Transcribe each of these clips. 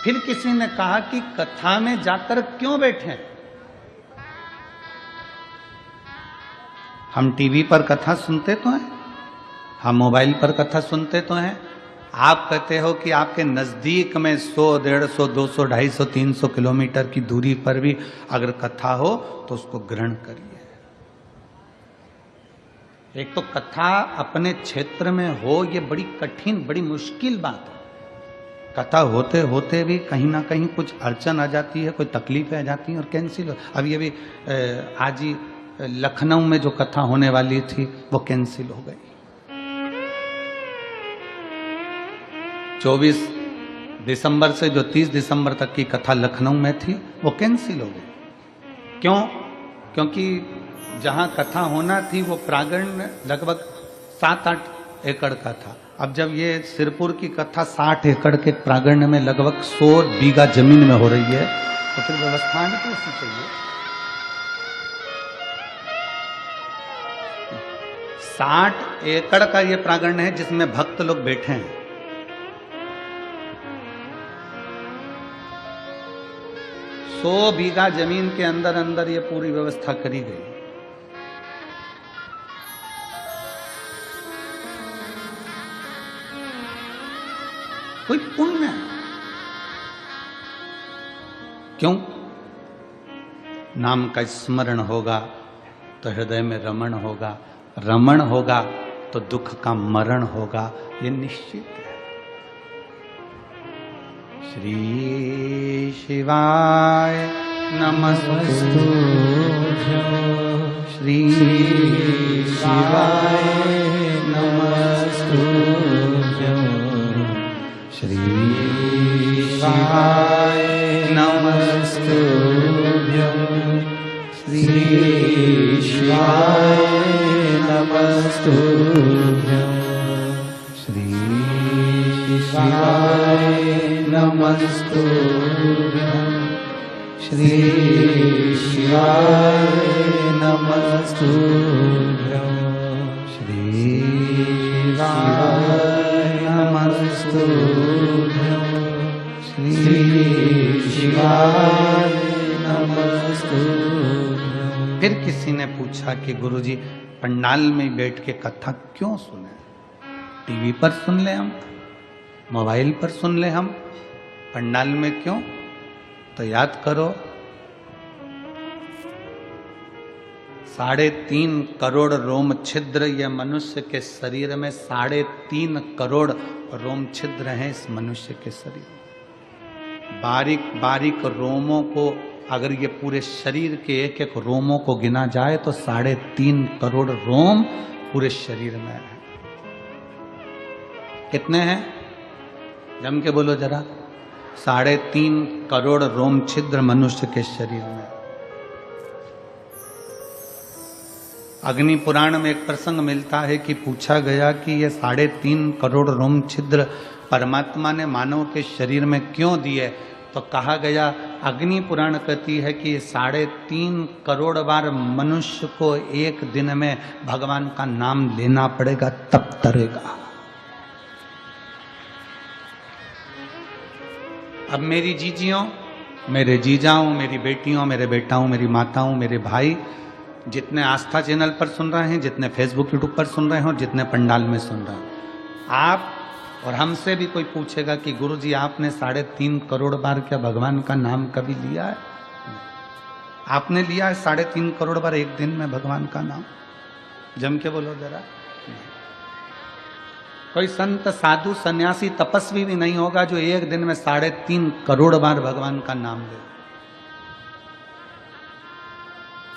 फिर किसी ने कहा कि कथा में जाकर क्यों बैठे? हम टीवी पर कथा सुनते तो हैं, हम मोबाइल पर कथा सुनते तो हैं। आप कहते हो कि आपके नजदीक में 100, 150, 200, 250, 300 किलोमीटर की दूरी पर भी अगर कथा हो तो उसको ग्रहण करिए। एक तो कथा अपने क्षेत्र में हो, ये बड़ी कठिन, बड़ी मुश्किल बात है। कथा होते होते भी कहीं ना कहीं कुछ अड़चन आ जाती है, कोई तकलीफें आ जाती हैं और कैंसिल हो। अभी अभी आज ही लखनऊ में जो कथा होने वाली थी वो कैंसिल हो गई। 24 दिसंबर से जो 30 दिसंबर तक की कथा लखनऊ में थी वो कैंसिल हो गई। क्यों? क्योंकि जहां कथा होना थी वो प्रांगण लगभग 7-8 एकड़ का था। अब जब ये सिरपुर की कथा 60 एकड़ के प्रांगण में लगभग 100 बीघा जमीन में हो रही है, तो फिर व्यवस्था भी कैसी चाहिए? 60 एकड़ का ये प्रांगण है जिसमें भक्त लोग बैठे हैं। सौ बीघा जमीन के अंदर अंदर ये पूरी व्यवस्था करी गई। कोई पुण्य है। क्यों? नाम का स्मरण होगा तो हृदय में रमण होगा, रमण होगा तो दुख का मरण होगा, ये निश्चित है। श्री शिवाय नमस्तु, श्री शिवाय नमस्तु, श्री शिवाय नमस्तु, श्री शिवाय नमस्तु, श्री शिवाय नमस्तु, श्री शिवाय नमस्तु, श्री शिवाय नमस्तु, श्री शिवाय नमस्तु। फिर किसी ने पूछा कि गुरुजी पंडाल में बैठ के कथा क्यों सुने? टीवी पर सुन ले हम, मोबाइल पर सुन ले हम, पंडाल में क्यों? तो याद करो 3.5 करोड़ रोम छिद्र ये मनुष्य के शरीर में, 3.5 करोड़ रोम छिद्र हैं इस मनुष्य के शरीर में। बारीक बारीक रोमों को अगर ये पूरे शरीर के एक एक रोमों को गिना जाए तो 3.5 करोड़ रोम पूरे शरीर में है। कितने हैं? जम के बोलो जरा। 3.5 करोड़ रोम छिद्र मनुष्य के शरीर में। अग्नि पुराण में एक प्रसंग मिलता है कि पूछा गया कि ये 3.5 करोड़ रोम छिद्र परमात्मा ने मानव के शरीर में क्यों दिए? तो कहा गया, अग्नि पुराण कहती है कि 3.5 करोड़ बार मनुष्य को एक दिन में भगवान का नाम लेना पड़ेगा तब तरेगा। अब मेरी जीजियों, मेरे जीजाओं, मेरी बेटियों, मेरे बेटाओं, मेरी माताओं, मेरे भाई, जितने आस्था चैनल पर सुन रहे हैं, जितने फेसबुक यूट्यूब पर सुन रहे हैं और जितने पंडाल में सुन रहे हैं, आप और हमसे भी कोई पूछेगा कि गुरुजी आपने 3.5 करोड़ बार क्या भगवान का नाम कभी लिया है? आपने लिया है 3.5 करोड़ बार एक दिन में भगवान का नाम? जम के बोलो जरा। कोई संत, साधु, सन्यासी, तपस्वी भी नहीं होगा जो एक दिन में 3.5 करोड़ बार भगवान का नाम ले।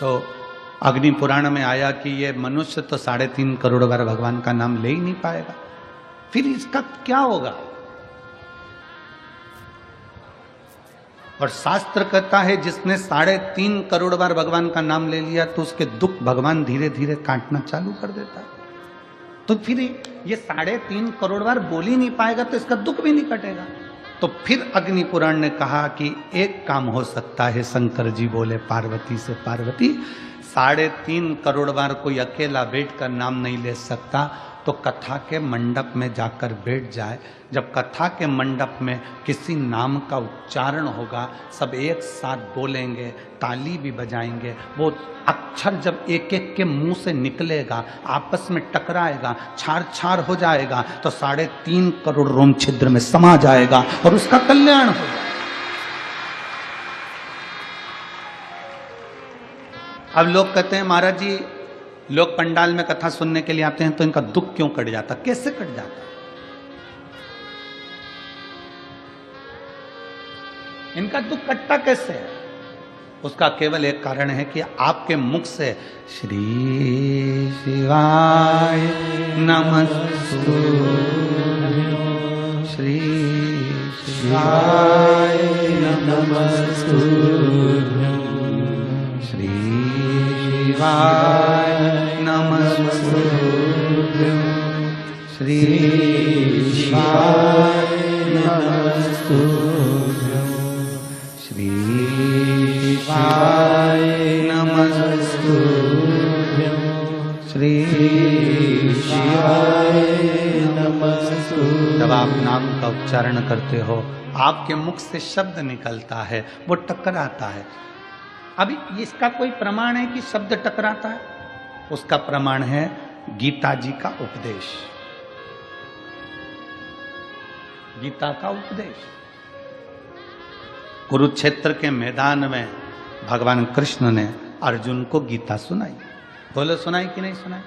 तो अग्नि पुराण में आया कि ये मनुष्य तो 3.5 करोड़ बार भगवान का नाम ले ही नहीं पाएगा, फिर इसका क्या होगा? और शास्त्र कहता है जिसने 3.5 करोड़ बार भगवान का नाम ले लिया तो उसके दुख भगवान धीरे धीरे काटना चालू कर देता है। तो फिर ये 3.5 करोड़ बार बोल ही नहीं पाएगा तो इसका दुख भी नहीं कटेगा। तो फिर अग्नि पुराण ने कहा कि एक काम हो सकता है। शंकर जी बोले पार्वती से, पार्वती 3.5 करोड़ बार कोई अकेला बैठकर नाम नहीं ले सकता, तो कथा के मंडप में जाकर बैठ जाए। जब कथा के मंडप में किसी नाम का उच्चारण होगा, सब एक साथ बोलेंगे, ताली भी बजाएंगे। वो अक्षर जब एक एक के मुंह से निकलेगा, आपस में टकराएगा, छार छार हो जाएगा, तो 3.5 करोड़ रोम छिद्र में समा जाएगा और उसका कल्याण होगा। अब लोग कहते हैं महाराज जी, लोग पंडाल में कथा सुनने के लिए आते हैं तो इनका दुख क्यों कट जाता? कैसे कट जाता? इनका दुख कटता कैसे है? उसका केवल एक कारण है कि आपके मुख से श्री शिवाय नमस्तु, श्री शिवाय नमस्तु, श्री शिवाय नमस्तु, श्री शिवाय नमस्तु, श्री शिवाय नमस्तु, श्री शिवाय नमस्तु। जब आप नाम का उच्चारण करते हो, आपके मुख से शब्द निकलता है, वो टकराता है। अभी इसका कोई प्रमाण है कि शब्द टकराता है? उसका प्रमाण है गीता जी का उपदेश। गीता का उपदेश कुरुक्षेत्र के मैदान में भगवान कृष्ण ने अर्जुन को गीता सुनाई। बोलो, सुनाई कि नहीं सुनाई?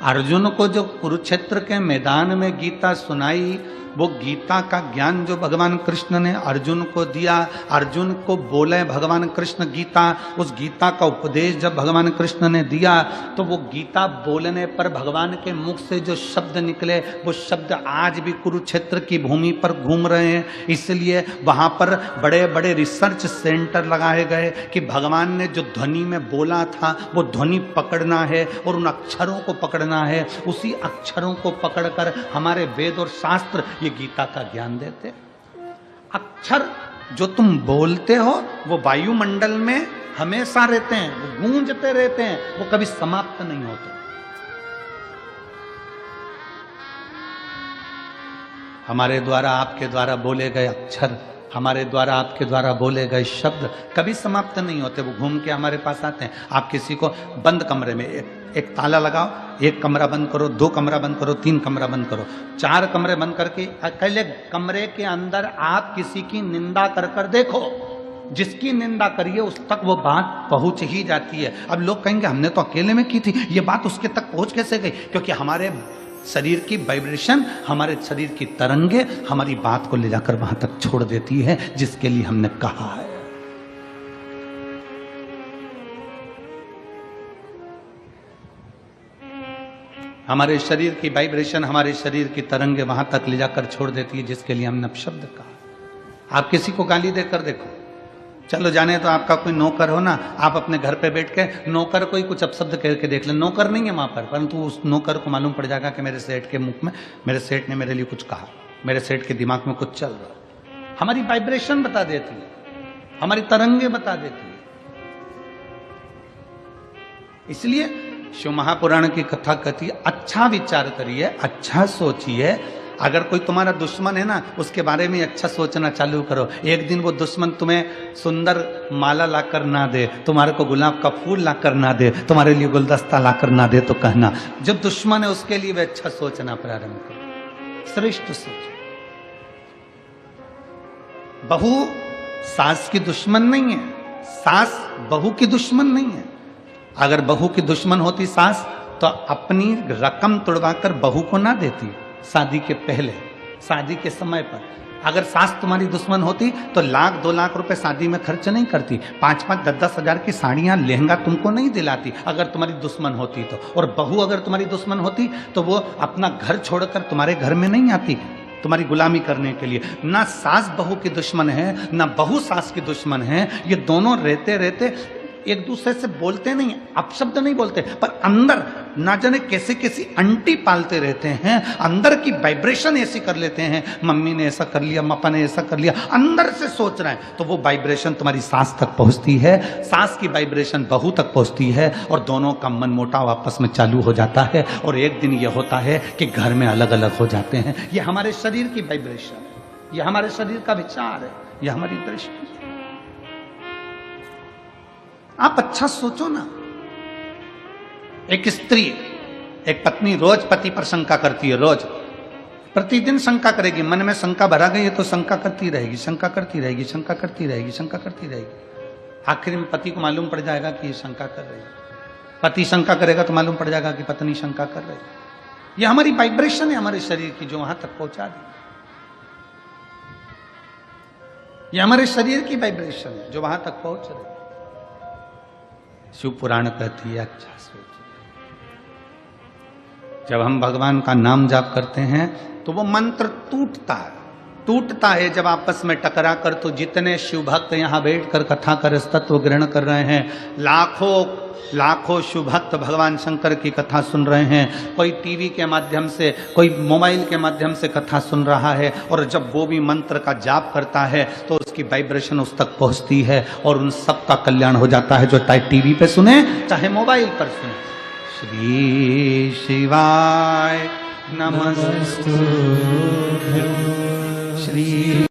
अर्जुन को जो कुरुक्षेत्र के मैदान में गीता सुनाई, वो गीता का ज्ञान जो भगवान कृष्ण ने अर्जुन को दिया, अर्जुन को बोले भगवान कृष्ण गीता, उस गीता का उपदेश जब भगवान कृष्ण ने दिया, तो वो गीता बोलने पर भगवान के मुख से जो शब्द निकले, वो शब्द आज भी कुरुक्षेत्र की भूमि पर घूम रहे हैं। इसलिए वहाँ पर बड़े बड़े रिसर्च सेंटर लगाए गए कि भगवान ने जो ध्वनि में बोला था, वो ध्वनि पकड़ना है और उन अक्षरों को पकड़ना है। उसी अक्षरों को पकड़कर हमारे वेद और शास्त्र ये गीता का ज्ञान देते। अक्षर जो तुम बोलते हो, वो वायुमंडल में हमेशा रहते हैं, वो गूंजते रहते हैं, वो कभी समाप्त नहीं होते। हमारे द्वारा, आपके द्वारा बोले गए अक्षर, हमारे द्वारा, आपके द्वारा बोले गए शब्द कभी समाप्त नहीं होते, वो घूम के हमारे पास आते हैं। आप किसी को बंद कमरे में एक ताला लगाओ, 1 कमरा बंद करो, 2 कमरा बंद करो, 3 कमरा बंद करो, 4 कमरे बंद करके अकेले कमरे के अंदर आप किसी की निंदा कर कर देखो, जिसकी निंदा करिए उस तक वो बात पहुंच ही जाती है। अब लोग कहेंगे हमने तो अकेले में की थी, ये बात उसके तक पहुंच कैसे गई? क्योंकि हमारे शरीर की वाइब्रेशन, हमारे शरीर की तरंगे हमारी बात को ले जाकर वहां तक छोड़ देती है जिसके लिए हमने कहा है। हमारे शरीर की वाइब्रेशन, हमारे शरीर की तरंगे वहां तक ले जाकर छोड़ देती है जिसके लिए हमने शब्द कहा। आप किसी को गाली देकर देखो, चलो जाने तो आपका कोई नौकर हो ना, आप अपने घर पे बैठ के नौकर को ही कुछ अपशब्द कह के देख ले, नौकर नहीं है वहां पर, परंतु उस नौकर को मालूम पड़ जाएगा कि मेरे सेठ के मुख में, मेरे सेठ ने मेरे लिए कुछ कहा, मेरे सेठ के दिमाग में कुछ चल रहा। हमारी वाइब्रेशन बता देती है, हमारी तरंगे बता देती है। इसलिए शिव महापुराण की कथा कहती है, अच्छा विचार करिए, अच्छा सोचिए। अगर कोई तुम्हारा दुश्मन है ना, उसके बारे में अच्छा सोचना चालू करो। एक दिन वो दुश्मन तुम्हें सुंदर माला लाकर ना दे, तुम्हारे को गुलाब का फूल लाकर ना दे, तुम्हारे लिए गुलदस्ता लाकर ना दे, तो कहना जब दुश्मन है उसके लिए वे अच्छा सोचना प्रारंभ करो, श्रेष्ठ सोच। बहू सास की दुश्मन नहीं है, सास बहू की दुश्मन नहीं है। अगर बहू की दुश्मन होती सास, तो अपनी रकम तुड़वाकर बहू को ना देती शादी के पहले, शादी के समय पर। अगर सास तुम्हारी दुश्मन होती तो 1-2 लाख रुपए शादी में खर्च नहीं करती, 5-5, 10-10 हजार की साड़ियां, लहंगा तुमको नहीं दिलाती अगर तुम्हारी दुश्मन होती तो। और बहू अगर तुम्हारी दुश्मन होती तो वो अपना घर छोड़कर तुम्हारे घर में नहीं आती तुम्हारी गुलामी करने के लिए। ना सास बहू की दुश्मन है, ना बहू सास की दुश्मन है। ये दोनों रहते रहते एक दूसरे से बोलते नहीं, अपशब्द नहीं बोलते, पर अंदर ना जाने कैसे कैसी अंटी पालते रहते हैं, अंदर की वाइब्रेशन ऐसी कर लेते हैं, मम्मी ने ऐसा कर लिया, पापा ने ऐसा कर लिया, अंदर से सोच रहे हैं, तो वो वाइब्रेशन तुम्हारी सांस तक पहुंचती है, सांस की वाइब्रेशन बहू तक पहुंचती है, और दोनों का मन मोटाव आपस में चालू हो जाता है, और एक दिन ये होता है कि घर में अलग अलग हो जाते हैं। ये हमारे शरीर की वाइब्रेशन है, ये हमारे शरीर का विचार है, ये हमारी दृष्टि। आप अच्छा सोचो ना, एक स्त्री, एक पत्नी रोज पति पर शंका करती है, रोज प्रतिदिन शंका करेगी, मन में शंका भरा गई है तो शंका करती रहेगी, शंका करती रहेगी, शंका करती रहेगी, शंका करती रहेगी। आखिर में पति को मालूम पड़ जाएगा कि ये शंका कर रही है, पति शंका करेगा तो मालूम पड़ जाएगा कि पत्नी शंका कर रही है। ये हमारी वाइब्रेशन है हमारे शरीर की, जो वहां तक पहुंचा दी। ये हमारे शरीर की वाइब्रेशन है जो वहां तक पहुंच रही है। शिव पुराण कहती है, अच्छा सोचिए, जब हम भगवान का नाम जाप करते हैं तो वो मंत्र टूटता है जब आपस में टकरा कर। तो जितने शिव भक्त यहाँ बैठकर कथा कर तत्व ग्रहण कर रहे हैं, लाखों शिव भक्त भगवान शंकर की कथा सुन रहे हैं, कोई टीवी के माध्यम से, कोई मोबाइल के माध्यम से कथा सुन रहा है, और जब वो भी मंत्र का जाप करता है तो उसकी वाइब्रेशन उस तक पहुंचती है और उन सब का कल्याण हो जाता है, जो चाहे टीवी पे सुने चाहे मोबाइल पर सुने। श्री शिवाय नमस्तुभ्यं श्री